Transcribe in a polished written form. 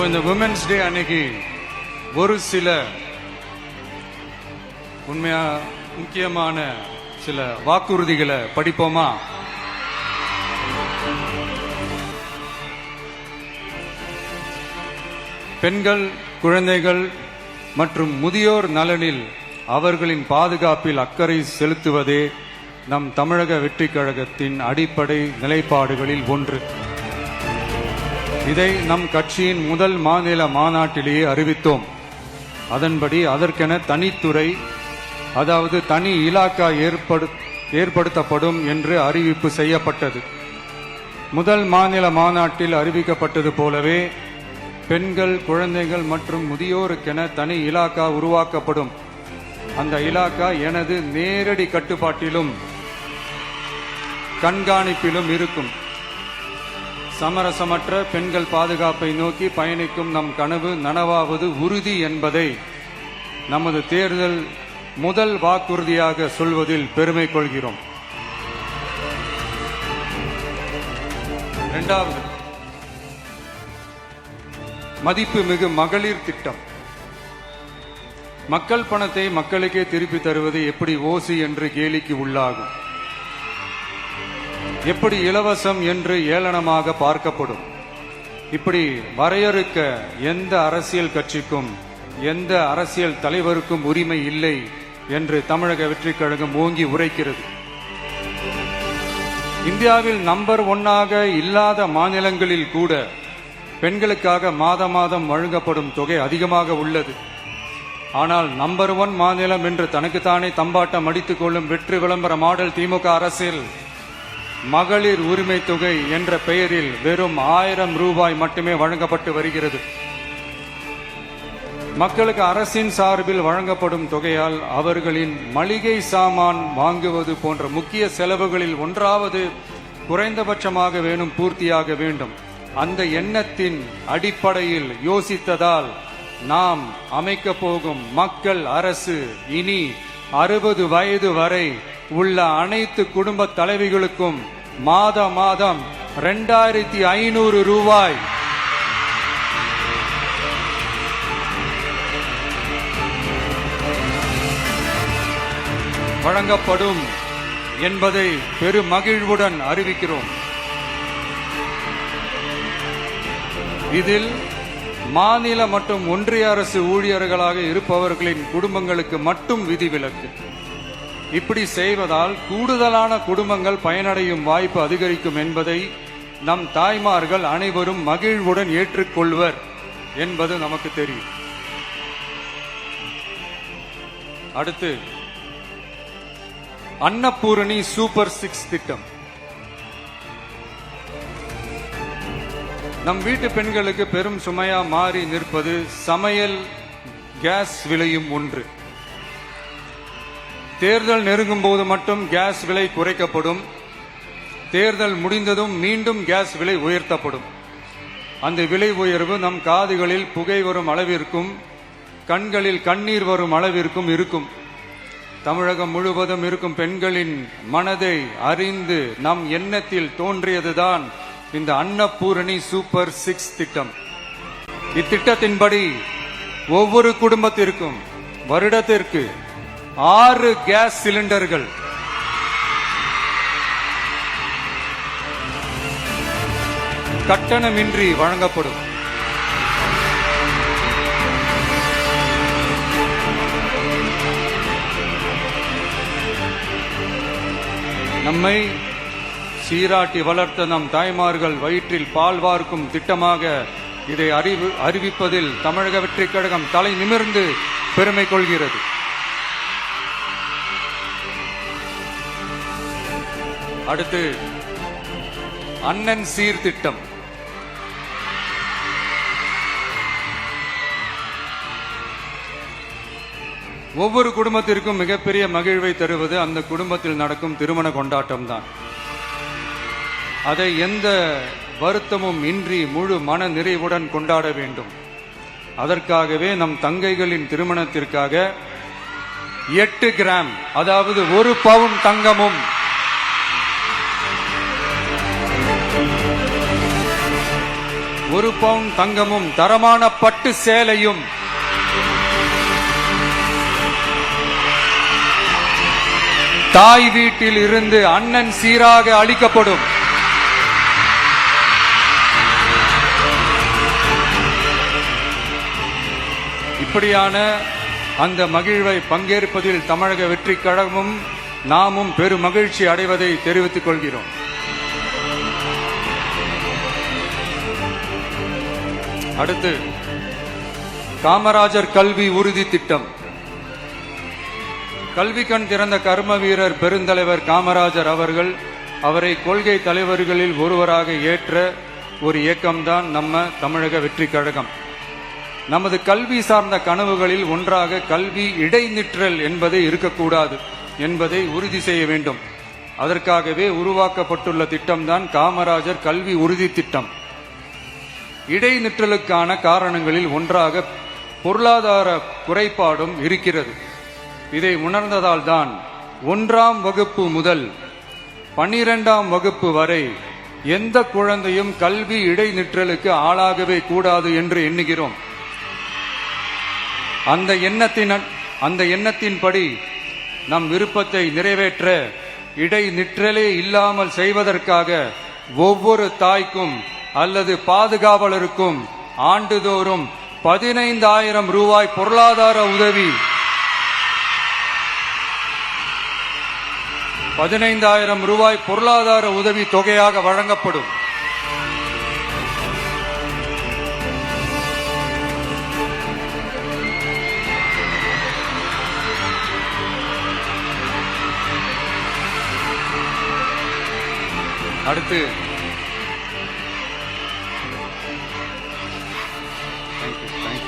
இந்த women's day அன்னைக்கு ஒரு சில உண்மையா முக்கியமான சில வாக்குறுதிகளை படிப்போமா? பெண்கள், குழந்தைகள் மற்றும் முதியோர் நலனில் அவர்களின் பாதுகாப்பில் அக்கறை செலுத்துவதே நம் தமிழக வெற்றிக் கழகத்தின் அடிப்படை நிலைப்பாடுகளில் ஒன்று. இதை நம் கட்சியின் முதல் மாநில மாநாட்டிலேயே அறிவித்தோம். அதன்படி அதற்கென தனித்துறை, அதாவது தனி இலாக்கா ஏற்படுத்தப்படும் என்று அறிவிப்பு செய்யப்பட்டது. முதல் மாநில மாநாட்டில் அறிவிக்கப்பட்டது போலவே பெண்கள், குழந்தைகள் மற்றும் முதியோருக்கென தனி இலாக்கா உருவாக்கப்படும். அந்த இலாக்கா எனது நேரடி கட்டுப்பாட்டிலும் கண்காணிப்பிலும் இருக்கும். சமரசமற்ற பெண்கள் பாதுகாப்பை நோக்கி பயணிக்கும் நம் கனவு நனவாவது உறுதி என்பதை நமது தேர்தல் முதல் வாக்குறுதியாக சொல்வதில் பெருமை கொள்கிறோம். இரண்டாவது, மதிப்புமிகு மகளிர் திட்டம். மக்கள் பணத்தை மக்களுக்கே திருப்பி தருவது எப்படி ஓசி என்று கேலிக்கு உள்ளாகும், எப்படி இலவசம் என்று ஏளனமாக பார்க்கப்படும். இப்படி வரையறுக்க எந்த அரசியல் கட்சிக்கும் எந்த அரசியல் தலைவருக்கும் உரிமை இல்லை என்று தமிழக வெற்றிக் கழகம் ஓங்கி உரைக்கிறது. இந்தியாவில் நம்பர் 1 இல்லாத மாநிலங்களில் கூட பெண்களுக்காக மாதம் வழங்கப்படும் தொகை அதிகமாக உள்ளது. ஆனால் நம்பர் 1 மாநிலம் என்று தனக்குத்தானே தம்பாட்டம் அடித்துக் கொள்ளும் வெற்றி விளம்பர மாடல் திமுக அரசில் மகளிர் உரிமை தொகை என்ற பெயரில் வெறும் 1000 ரூபாய் மட்டுமே வழங்கப்பட்டு வருகிறது. மக்களுக்கு அரசின் சார்பில் வழங்கப்படும் தொகையால் அவர்களின் மளிகை சாமான் வாங்குவது போன்ற முக்கிய செலவுகளில் ஒன்றாவது குறைந்தபட்சமாக பூர்த்தியாக வேண்டும். அந்த எண்ணத்தின் அடிப்படையில் யோசித்ததால் நாம் அமைக்கப் போகும் மக்கள் அரசு இனி 60 வயது வரை உள்ள அனைத்து குடும்ப தலைவிகளுக்கும் மாதம் 2500 ரூபாய் வழங்கப்படும் என்பதை பெருமகிழ்வுடன் அறிவிக்கிறோம். இதில் மாநில மற்றும் ஒன்றிய அரசு ஊழியர்களாக இருப்பவர்களின் குடும்பங்களுக்கு மட்டும் விதிவிலக்கு. இப்படி செய்வதால் கூடுதலான குடும்பங்கள் பயனடையும் வாய்ப்பு அதிகரிக்கும் என்பதை நம் தாய்மார்கள் அனைவரும் மகிழ்வுடன் ஏற்றுக்கொள்வர் என்பது நமக்கு தெரியும். அடுத்து, அன்னபூரணி சூப்பர் 6 திட்டம். நம் வீட்டு பெண்களுக்கு பெரும் சுமையா மாறி நிற்பது சமையல் கேஸ் விலையும் ஒன்று. தேர்தல் நெருங்கும் போது மட்டும் கேஸ் விலை குறைக்கப்படும். தேர்தல் முடிந்ததும் மீண்டும் கேஸ் விலை உயர்த்தப்படும். அந்த விலை உயர்வு நம் காதுகளில் புகை வரும் அளவிற்கும் கண்களில் கண்ணீர் வரும் அளவிற்கும் இருக்கும். தமிழகம் முழுவதும் இருக்கும் பெண்களின் மனதை அறிந்து நம் எண்ணத்தில் தோன்றியதுதான் இந்த அன்னபூரணி சூப்பர் 6 திட்டம். இத்திட்டத்தின்படி ஒவ்வொரு குடும்பத்திற்கும் வருடத்திற்கு 6 கேஸ் சிலிண்டர்கள் கட்டணமின்றி வழங்கப்படும். நம்மை சீராட்டி வளர்த்த நம் தாய்மார்கள் வயிற்றில் பால் வார்க்கும் திட்டமாக இதை அறிவிப்பதில் தமிழக வெற்றிக் கழகம் தலை நிமிர்ந்து பெருமை கொள்கிறது. அடுத்து, அண்ணன் சீர்திட்டம். ஒவ்வொரு குடும்பத்திற்கும் மிகப்பெரிய மகிழ்வை தருவது அந்த குடும்பத்தில் நடக்கும் திருமண கொண்டாட்டம் தான். அதை எந்த வருத்தமும் இன்றி முழு மன நிறைவுடன் கொண்டாட வேண்டும். அதற்காகவே நம் தங்கைகளின் திருமணத்திற்காக 8 கிராம், அதாவது 1 பவுன் தங்கமும் 1 பவுன் தங்கமும் தரமான பட்டு சேலையும் தாய் வீட்டில் இருந்து அண்ணன் சீராக அளிக்கப்படும். இப்படியான அந்த மகிழ்வை பங்கேற்பதில் தமிழக வெற்றிக் கழகமும் நாமும் பெரும் மகிழ்ச்சி அடைவதை தெரிவித்துக் கொள்கிறோம். அடுத்து காமராஜர் கல்வி உறுதி திட்டம். கல்வி கண் திறந்த கர்ம வீரர் பெருந்தலைவர் காமராஜர் அவர்கள் அவரை கொள்கை தலைவர்களில் ஒருவராக ஏற்ற ஒரு இயக்கம்தான் நம்ம தமிழக வெற்றிக் கழகம். நமது கல்வி சார்ந்த கனவுகளில் ஒன்றாக கல்வி இடைநிற்றல் என்பதை இருக்கக்கூடாது என்பதை உறுதி செய்ய வேண்டும். அதற்காகவே உருவாக்கப்பட்டுள்ள திட்டம்தான் காமராஜர் கல்வி உறுதி திட்டம். இடைநிற்றலுக்கான காரணங்களில் ஒன்றாக பொருளாதார குறைபாடும் இருக்கிறது. இதை உணர்ந்ததால் தான் 1ஆம் வகுப்பு முதல் 12ஆம் வகுப்பு வரை எந்த குழந்தையும் கல்வி இடைநிற்றலுக்கு ஆளாகவே கூடாது என்று எண்ணுகிறோம். அந்த எண்ணத்தின்படி நம் விருப்பத்தை நிறைவேற்ற இடைநிற்றலே இல்லாமல் செய்வதற்காக ஒவ்வொரு தாய்க்கும் அல்லது பாதுகாவலருக்கும் ஆண்டுதோறும் 15,000 ரூபாய் பொருளாதார உதவி 15,000 ரூபாய் பொருளாதார உதவி தொகையாக வழங்கப்படும். அடுத்து Thank you.